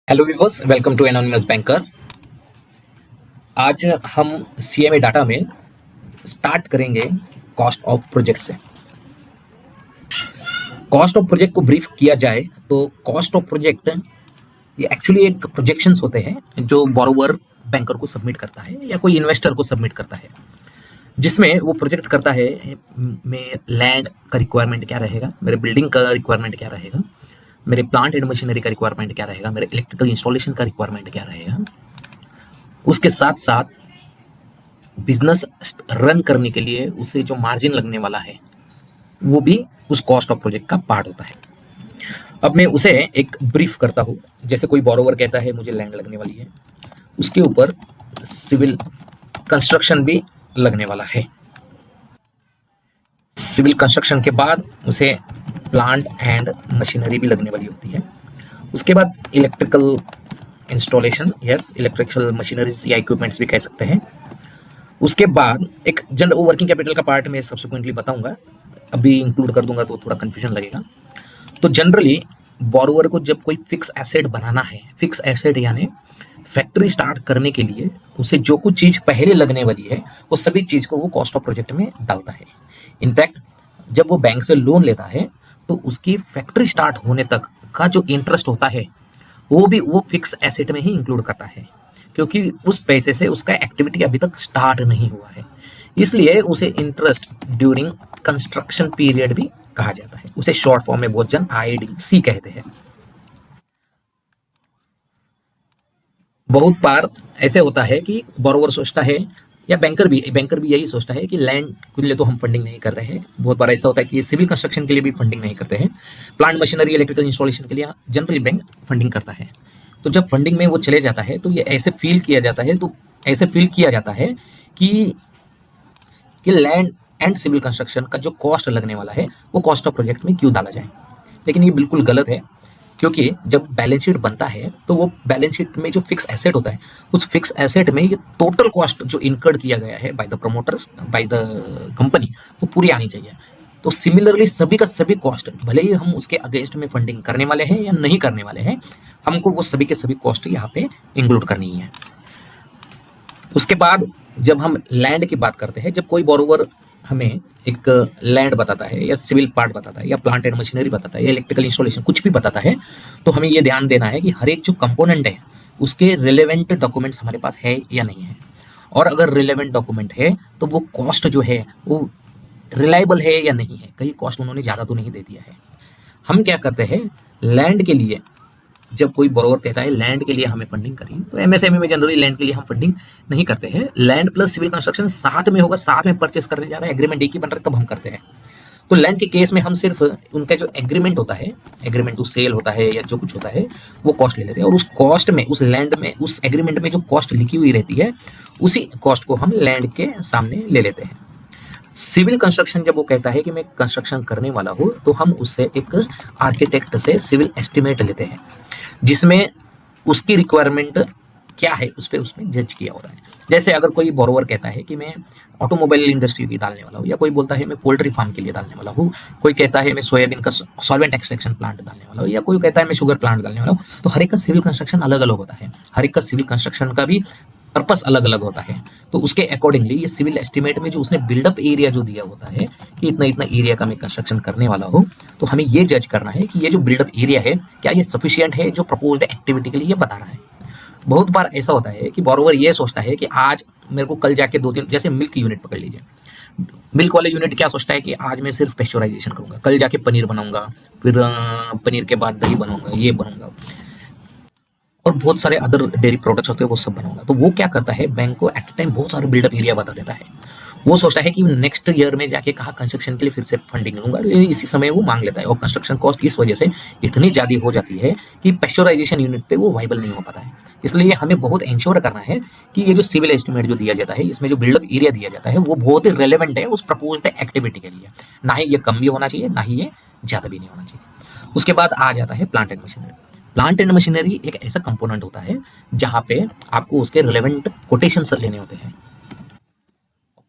Hello viewers, welcome to anonymous banker. आज हम CMA data में स्टार्ट करेंगे कॉस्ट ऑफ प्रोजेक्ट से। कॉस्ट ऑफ प्रोजेक्ट को ब्रीफ किया जाए तो कॉस्ट ऑफ प्रोजेक्ट ये एक्चुअली एक प्रोजेक्शंस होते हैं जो बोरोवर बैंकर को सबमिट करता है या कोई इन्वेस्टर को सबमिट करता है, जिसमें वो प्रोजेक्ट करता है में लैंड का रिक्वायरमेंट क्या रहेगा, मेरे बिल्डिंग का रिक्वायरमेंट क्या रहेगा, मेरे प्लांट एंड मशीनरी का रिक्वायरमेंट क्या रहेगा, मेरे इलेक्ट्रिकल इंस्टॉलेशन का रिक्वायरमेंट क्या रहेगा। उसके साथ साथ बिजनेस रन करने के लिए उसे जो मार्जिन लगने वाला है वो भी उस कॉस्ट ऑफ प्रोजेक्ट का पार्ट होता है। अब मैं उसे एक ब्रीफ करता हूँ। जैसे कोई बोरोवर कहता है मुझे लैंड लगने वाली है, उसके ऊपर सिविल कंस्ट्रक्शन भी लगने वाला है। सिविल कंस्ट्रक्शन के बाद उसे प्लांट एंड मशीनरी भी लगने वाली होती है। उसके बाद electrical installation, yes, electrical machineries या इक्विपमेंट्स भी कह सकते हैं। उसके बाद एक जनरल वर्किंग कैपिटल का पार्ट मैं सब्सिक्वेंटली बताऊंगा, अभी इंक्लूड कर दूंगा तो थोड़ा कंफ्यूजन लगेगा। तो जनरली बोरोवर को जब कोई फिक्स एसेट बनाना है, फिक्स एसेट यानी फैक्ट्री स्टार्ट करने के लिए उसे जो कुछ चीज़ पहले लगने वाली है वो सभी चीज़ को वो कॉस्ट ऑफ प्रोजेक्ट में डालता है। इनफैक्ट जब वो बैंक से लोन लेता है तो उसकी फैक्ट्री स्टार्ट होने तक का जो इंटरेस्ट होता है वो भी वो फिक्स एसेट में ही इंक्लूड करता है, क्योंकि उस पैसे से उसका एक्टिविटी अभी तक स्टार्ट नहीं हुआ है, इसलिए उसे इंटरेस्ट ड्यूरिंग कंस्ट्रक्शन पीरियड भी कहा जाता है। उसे शॉर्ट फॉर्म में बहुत जन आईडीसी कहते हैं। बहुत बार ऐसे होता है कि बोरोवर सोचता है या बैंकर भी यही सोचता है कि लैंड के लिए तो हम फंडिंग नहीं कर रहे हैं। बहुत बार ऐसा होता है कि सिविल कंस्ट्रक्शन के लिए भी फंडिंग नहीं करते हैं, प्लांट मशीनरी इलेक्ट्रिकल इंस्टॉलेशन के लिए जनरली बैंक फंडिंग करता है। तो जब फंडिंग में वो चले जाता है तो ये ऐसे फील किया जाता है कि लैंड एंड सिविल कंस्ट्रक्शन का जो कॉस्ट लगने वाला है वो कॉस्ट ऑफ प्रोजेक्ट में क्यों डाला जाए। लेकिन ये बिल्कुल गलत है, क्योंकि जब बैलेंस शीट बनता है तो वो बैलेंस शीट में जो फिक्स एसेट होता है उस फिक्स एसेट में ये टोटल कॉस्ट जो इनकर्ड किया गया है by the promoters, by the company, वो पूरी आनी चाहिए। तो सिमिलरली सभी का सभी कॉस्ट, भले ही हम उसके अगेंस्ट में फंडिंग करने वाले हैं या नहीं करने वाले हैं, हमको वो सभी के सभी कॉस्ट यहाँ पे इंक्लूड करनी है। उसके बाद जब हम लैंड की बात करते हैं, जब कोई बोरोवर हमें एक लैंड बताता है या सिविल पार्ट बताता है या प्लांट एंड मशीनरी बताता है या इलेक्ट्रिकल इंस्टॉलेशन कुछ भी बताता है, तो हमें ये ध्यान देना है कि हर एक जो कंपोनेंट है उसके रिलेवेंट डॉक्यूमेंट्स हमारे पास है या नहीं है। और अगर रिलेवेंट डॉक्यूमेंट है तो वो कॉस्ट जो है वो रिलायबल है या नहीं है, कहीं कॉस्ट उन्होंने ज़्यादा तो नहीं दे दिया है। हम क्या करते हैं, लैंड के लिए जब कोई बोरोवर कहता है लैंड के लिए हमें फंडिंग करिए, तो एमएसएमई में जनरली लैंड के लिए हम फंडिंग नहीं करते हैं। लैंड प्लस सिविल कंस्ट्रक्शन साथ में होगा, साथ में परचेस करने जा रहे हैं, एग्रीमेंट एक ही बन रहा है, तब हम करते हैं। तो लैंड के केस में हम सिर्फ उनका जो एग्रीमेंट होता है, एग्रीमेंट टू सेल होता है या जो कुछ होता है, वो कॉस्ट ले लेते हैं और उस कॉस्ट में, उस लैंड में, उस एग्रीमेंट में जो कॉस्ट लिखी हुई रहती है उसी कॉस्ट को हम लैंड के सामने ले लेते हैं। सिविल कंस्ट्रक्शन जब वो कहता है कि मैं कंस्ट्रक्शन करने वाला हूँ तो हम उससे एक आर्किटेक्ट से सिविल एस्टिमेट लेते हैं, जिसमें उसकी रिक्वायरमेंट क्या है उस पर उसमें जज किया होता है। जैसे अगर कोई बोरोवर कहता है कि मैं ऑटोमोबाइल इंडस्ट्री की डालने वाला हूँ, या कोई बोलता है मैं पोल्ट्री फार्म के लिए डालने वाला हूँ, कोई कहता है मैं सोयाबीन का सॉल्वेंट एक्सट्रैक्शन प्लांट डालने वाला हूँ, या कोई कहता है मैं शुगर प्लांट डालने वाला हूँ, तो हर एक का सिविल कंस्ट्रक्शन अलग अलग होता है, हर एक का सिविल कंस्ट्रक्शन का भी पर्पस अलग अलग होता है। तो उसके अकॉर्डिंगली ये सिविल एस्टिमेट में जो उसने बिल्डअप एरिया जो दिया होता है कि इतना इतना एरिया का मैं कंस्ट्रक्शन करने वाला हूँ, तो हमें ये जज करना है कि ये जो बिल्डअप एरिया है क्या ये सफिशिएंट है जो प्रपोज्ड एक्टिविटी के लिए ये बता रहा है। बहुत बार ऐसा होता है कि बोरोवर ये सोचता है कि आज मेरे को कल जाके 2-3, जैसे मिल्क यूनिट पकड़ लीजिए, मिल्क वाले यूनिट क्या सोचता है कि आज मैं सिर्फ पेस्चराइजेशन करूंगा, कल जाके पनीर बनाऊंगा, फिर पनीर के बाद दही बनाऊंगा, ये बनाऊंगा, और बहुत सारे अदर डेयरी प्रोडक्ट्स होते हैं वो सब बनाऊंगा। तो वो क्या करता है, बैंक को एट टाइम बहुत सारे बिल्डअप एरिया बता देता है। वो सोचता है कि नेक्स्ट ईयर में जाके कहा कंस्ट्रक्शन के लिए फिर से फंडिंग लूंगा, लेकिन इसी समय वो मांग लेता है और कंस्ट्रक्शन कॉस्ट इस वजह से इतनी ज़्यादा हो जाती है कि पेस्चराइजेशन यूनिट पे वो वाइबल नहीं हो पाता है। इसलिए हमें बहुत इंश्योर करना है कि ये जो सिविल एस्टिमेट जो दिया जाता है इसमें जो बिल्डअप एरिया दिया जाता है वो बहुत ही रेलेवेंट है उस प्रपोज्ड एक्टिविटी के लिए, ना ही ये कम भी होना चाहिए ना ही ये ज़्यादा भी नहीं होना चाहिए। उसके बाद आ जाता है plant and machinery. Plant and machinery एक ऐसा कंपोनेंट होता है जहाँ पे आपको उसके रिलेवेंट कोटेशंस लेने होते हैं।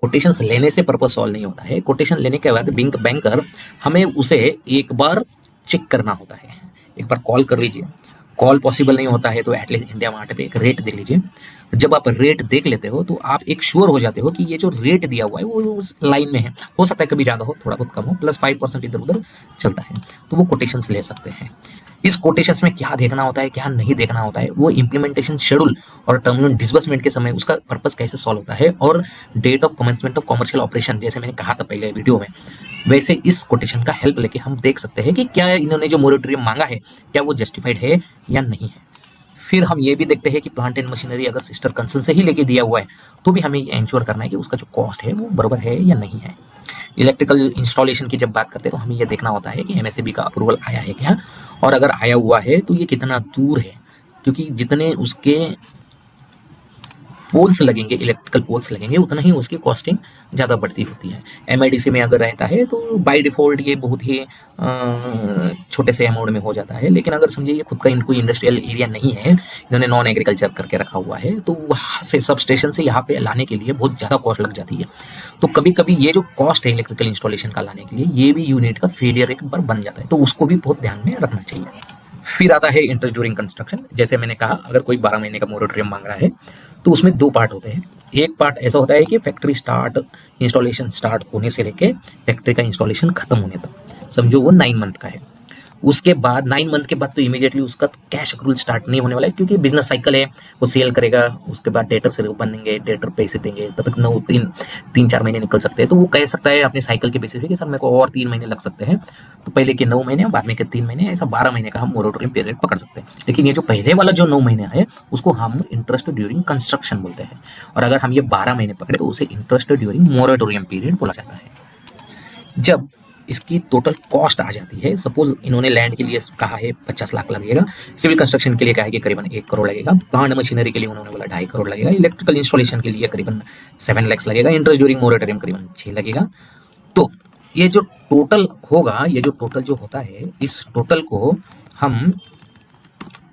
कोटेशंस लेने से पर्पस सॉल्व नहीं होता है, कोटेशन लेने के बाद बैंकर हमें उसे एक बार चेक करना होता है। एक बार कॉल कर लीजिए, कॉल पॉसिबल नहीं होता है तो एटलीस्ट इंडिया मार्ट पे एक रेट देख लीजिए। जब आप रेट देख लेते हो तो आप एक श्योर हो जाते हो कि ये जो रेट दिया हुआ है वो उस लाइन में है। हो सकता है कभी ज़्यादा हो, थोड़ा बहुत कम हो, +5% इधर उधर चलता है, तो वो कोटेशंस ले सकते हैं। इस कोटेशंस में क्या देखना होता है क्या नहीं देखना होता है, वो इम्प्लीमेंटेशन शेड्यूल और टर्म लोन डिसबर्समेंट के समय उसका पर्पस कैसे सॉल्व होता है, और date of commencement of commercial operation, जैसे मैंने कहा था पहले वीडियो में, वैसे इस कोटेशन का हेल्प लेके हम देख सकते हैं कि क्या इन्होंने जो मोरेटोरियम मांगा है क्या वो जस्टिफाइड है या नहीं है। फिर हम ये भी देखते हैं कि प्लांट एंड मशीनरी अगर सिस्टर कंसर्न से ही लेके दिया हुआ है तो भी हमें ये इंश्योर करना है कि उसका जो कॉस्ट है वो बराबर है या नहीं है। इलेक्ट्रिकल इंस्टॉलेशन की जब बात करते हैं तो हमें यह देखना होता है कि एमएसएबी का अप्रूवल आया है क्या, और अगर आया हुआ है तो ये कितना दूर है, क्योंकि जितने उसके पोल्स लगेंगे, इलेक्ट्रिकल पोल्स लगेंगे, उतना ही उसकी कॉस्टिंग ज़्यादा बढ़ती होती है। एमआईडीसी में अगर रहता है तो बाय डिफ़ॉल्ट ये बहुत ही छोटे से अमाउंट में हो जाता है, लेकिन अगर समझिए ये खुद का कोई इंडस्ट्रियल एरिया नहीं है, इन्होंने नॉन एग्रीकल्चर करके रखा हुआ है, तो वहाँ से सब स्टेशन से यहाँ पे लाने के लिए बहुत ज़्यादा कॉस्ट लग जाती है। तो कभी कभी ये जो कॉस्ट है इलेक्ट्रिकल इंस्टॉलेशन का लाने के लिए, ये भी यूनिट का फेलियर एक बार बन जाता है, तो उसको भी बहुत ध्यान में रखना चाहिए। फिर आता है इंटरेस्ट ड्यूरिंग कंस्ट्रक्शन। जैसे मैंने कहा अगर कोई 12 महीने का मोरेटोरियम मांग रहा है तो उसमें 2 पार्ट होते हैं। एक पार्ट ऐसा होता है कि फैक्ट्री स्टार्ट, इंस्टॉलेशन स्टार्ट होने से लेके फैक्ट्री का इंस्टॉलेशन खत्म होने तक, समझो वो 9 मंथ का है। उसके बाद 9 मंथ के बाद तो इमीडिएटली उसका कैश अक्रूवल स्टार्ट नहीं होने वाला है, क्योंकि बिजनेस साइकिल है, वो सेल करेगा, उसके बाद डेटर से बनेंगे, डेटर पैसे देंगे, तब तक 3-4 महीने निकल सकते हैं। तो वो कह सकता है अपने साइकिल के बेसिस पे कि सर मेरे को और 3 महीने लग सकते हैं, तो पहले के 9 महीने बाद में के 3 महीने, ऐसा 12 महीने का हम मोरेटोरियम पीरियड पकड़ सकते हैं। लेकिन ये जो पहले वाला जो 9 महीने है उसको हम इंटरेस्ट ड्यूरिंग कंस्ट्रक्शन बोलते हैं, और अगर हम ये 12 महीने पकड़े तो उसे इंटरेस्ट ड्यूरिंग मोरेटोरियम पीरियड बोला जाता है। जब इसकी टोटल कॉस्ट आ जाती है, सपोज इन्होंने लैंड के लिए कहा है 50 लाख लगेगा, सिविल कंस्ट्रक्शन के लिए कहा है कि करीबन 1 करोड़ लगेगा, प्लांट मशीनरी के लिए उन्होंने बोला 2.5 करोड़ लगेगा, इलेक्ट्रिकल इंस्टॉलेशन के लिए करीबन 7 लाख लगेगा, इंटरेस्ट ड्यूरिंग मोरेटोरियम करीबन 6 लगेगा। तो ये जो टोटल होगा, ये जो टोटल जो होता है, इस टोटल को हम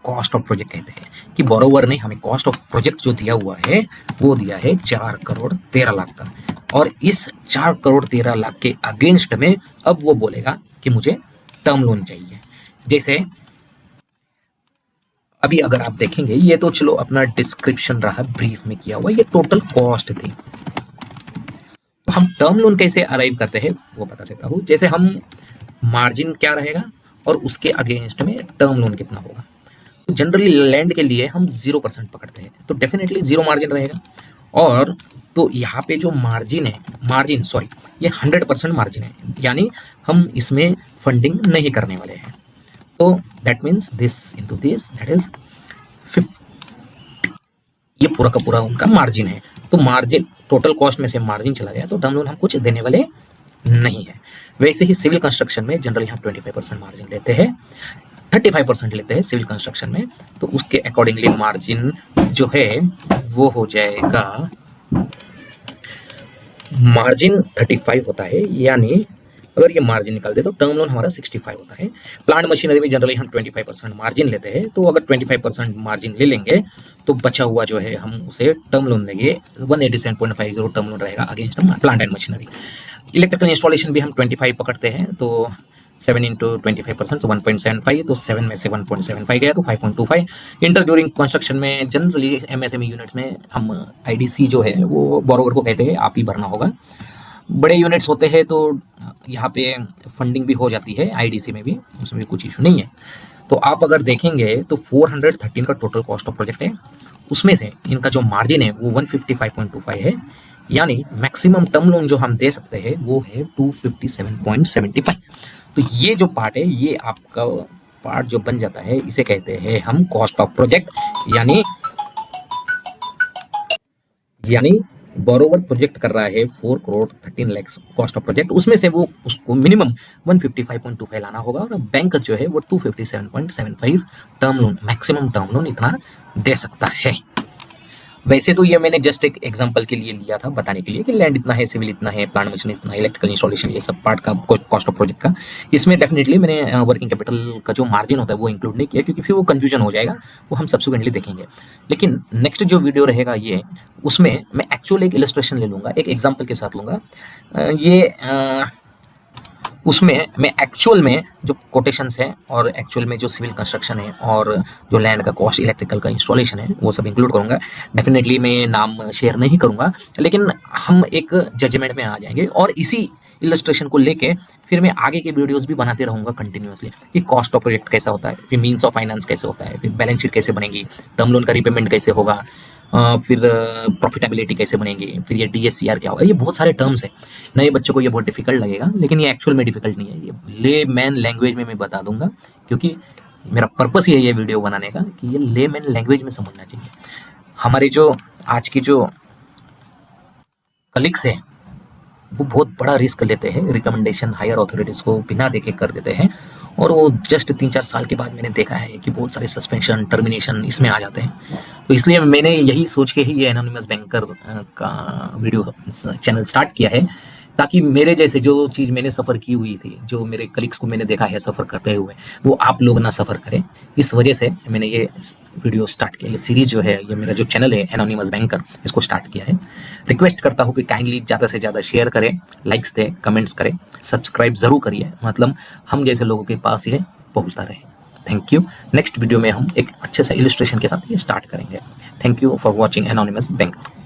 कॉस्ट ऑफ प्रोजेक्ट कहते हैं, कि बोरोवर ने हमें कॉस्ट ऑफ प्रोजेक्ट जो दिया हुआ है वो दिया है 4 करोड़ 13 लाख का, और इस 4 करोड़ 13 लाख के अगेंस्ट में अब वो बोलेगा कि मुझे टर्म लोन चाहिए। जैसे अभी अगर आप देखेंगे, ये तो चलो अपना डिस्क्रिप्शन रहा, ब्रीफ में किया हुआ, ये टोटल कॉस्ट थी। तो हम टर्म लोन कैसे अराइव करते हैं वो बता देता हूँ। जैसे हम मार्जिन क्या रहेगा और उसके अगेंस्ट में टर्म लोन कितना होगा। तो जनरली लैंड के लिए हम 0% पकड़ते हैं, तो डेफिनेटली 0 मार्जिन रहेगा। और तो यहाँ पे जो मार्जिन है, मार्जिन सॉरी, ये 100% मार्जिन है, यानी हम इसमें फंडिंग नहीं करने वाले हैं। तो that means this into this, that is 50, ये पूरा का पूरा उनका मार्जिन है। तो मार्जिन टोटल कॉस्ट में से मार्जिन चला गया, तो टर्म लोन हम कुछ देने वाले नहीं है। वैसे ही सिविल कंस्ट्रक्शन में जनरली हम 25% मार्जिन लेते हैं, 35% लेते हैं सिविल कंस्ट्रक्शन में, तो उसके अकॉर्डिंगली मार्जिन जो है वो हो जाएगा, मार्जिन 35 होता है, यानी अगर ये मार्जिन निकाल दे तो टर्म लोन हमारा 65 होता है। प्लांट मशीनरी में जनरली हम 25% मार्जिन लेते हैं, तो अगर 25% मार्जिन ले लेंगे तो बचा हुआ जो है हम उसे टर्म लोन देंगे, 187.50 टर्म लोन रहेगा against plant and machinery. Electrical installation भी हम 25 पकड़ते हैं, तो 7 इंटू 25% तो 1.75, तो 7 में से 1.75 गया तो 5.25। इंटर ड्यूरिंग कंस्ट्रक्शन में जनरली एमएसएमई यूनिट्स में हम आईडीसी जो है वो बोरोवर को कहते हैं, आप ही भरना होगा। बड़े यूनिट्स होते हैं तो यहाँ पे फंडिंग भी हो जाती है, आईडीसी में भी, उसमें भी कुछ इशू नहीं है। तो आप अगर देखेंगे तो 413 का टोटल कॉस्ट ऑफ प्रोजेक्ट है, उसमें से इनका जो मार्जिन है वो 155.25 है, यानी मैक्सिमम टर्म लोन जो हम दे सकते हैं वो है 257.75। तो ये जो पार्ट है, ये आपका पार्ट जो बन जाता है, इसे कहते हैं हम कॉस्ट ऑफ प्रोजेक्ट, यानी बोरोवर प्रोजेक्ट कर रहा है 4 crore 13 lakh cost of project, उसमें से वो उसको मिनिमम 155.25 लाना होगा, और बैंक जो है वो 257.75 term loan, maximum term loan इतना दे सकता है। वैसे तो ये मैंने जस्ट एक एग्जांपल के लिए लिया था, बताने के लिए कि लैंड इतना है, सिविल इतना है, प्लांट मशीनरी इतना है, इलेक्ट्रिकल इंस्टॉलेशन, ये सब पार्ट का कॉस्ट ऑफ प्रोजेक्ट का। इसमें डेफिनेटली मैंने वर्किंग कैपिटल का जो मार्जिन होता है वो इंक्लूड नहीं किया, क्योंकि फिर वो कंफ्यूजन हो जाएगा, वो हम सब्सिक्वेंटली देखेंगे। लेकिन नेक्स्ट जो वीडियो रहेगा ये, उसमें मैं एक्चुअल एक इलस्ट्रेशन ले लूँगा, एक एग्जाम्पल के साथ लूँगा। ये उसमें मैं एक्चुअल में जो कोटेशंस है और एक्चुअल में जो सिविल कंस्ट्रक्शन है और जो लैंड का कॉस्ट, इलेक्ट्रिकल का इंस्टॉलेशन है, वो सब इंक्लूड करूंगा। डेफिनेटली मैं नाम शेयर नहीं करूंगा, लेकिन हम एक जजमेंट में आ जाएंगे और इसी इलस्ट्रेशन को लेके फिर मैं आगे के वीडियोस भी बनाते रहूंगा कंटिन्यूअसली कि कॉस्ट ऑफ प्रोजेक्ट कैसा होता है, फिर मीन्स ऑफ फाइनेंस कैसे होता है, फिर बैलेंस शीट कैसे बनेगी, टर्म लोन का रिपेमेंट कैसे होगा, फिर प्रॉफिटेबिलिटी कैसे बनेगी, फिर ये DSCR क्या होगा। ये बहुत सारे टर्म्स हैं, नए बच्चों को ये बहुत डिफिकल्ट लगेगा, लेकिन ये एक्चुअल में डिफिकल्ट नहीं है। ये ले मैन लैंग्वेज में मैं बता दूंगा, क्योंकि मेरा पर्पस ही है ये वीडियो बनाने का कि ये ले मैन लैंग्वेज में समझना चाहिए। हमारे जो आज की जो कलीग्स हैं वो बहुत बड़ा रिस्क लेते हैं, रिकमेंडेशन हायर अथॉरिटीज़ को बिना देखे कर देते हैं, और वो जस्ट 3-4 साल के बाद मैंने देखा है कि बहुत सारे सस्पेंशन, टर्मिनेशन इसमें आ जाते हैं। तो इसलिए मैंने यही सोच के ही ये एनोनिमस बैंकर का वीडियो चैनल स्टार्ट किया है, ताकि मेरे जैसे जो चीज़ मैंने सफ़र की हुई थी, जो मेरे कलीग्स को मैंने देखा है सफ़र करते हुए, वो आप लोग ना सफ़र करें। इस वजह से मैंने ये वीडियो स्टार्ट किया, ये सीरीज़ जो है, ये मेरा जो चैनल है एनोनिमस बैंकर, इसको स्टार्ट किया है। रिक्वेस्ट करता हूँ कि काइंडली ज़्यादा से ज़्यादा शेयर करें, लाइक्स दें, कमेंट्स करें, सब्सक्राइब ज़रूर करिए, मतलब हम जैसे लोगों के पास ये पहुँचता रहे। Thank you. नेक्स्ट वीडियो में हम एक अच्छे से इलस्ट्रेशन के साथ ये स्टार्ट करेंगे। Thank you for watching anonymous banker.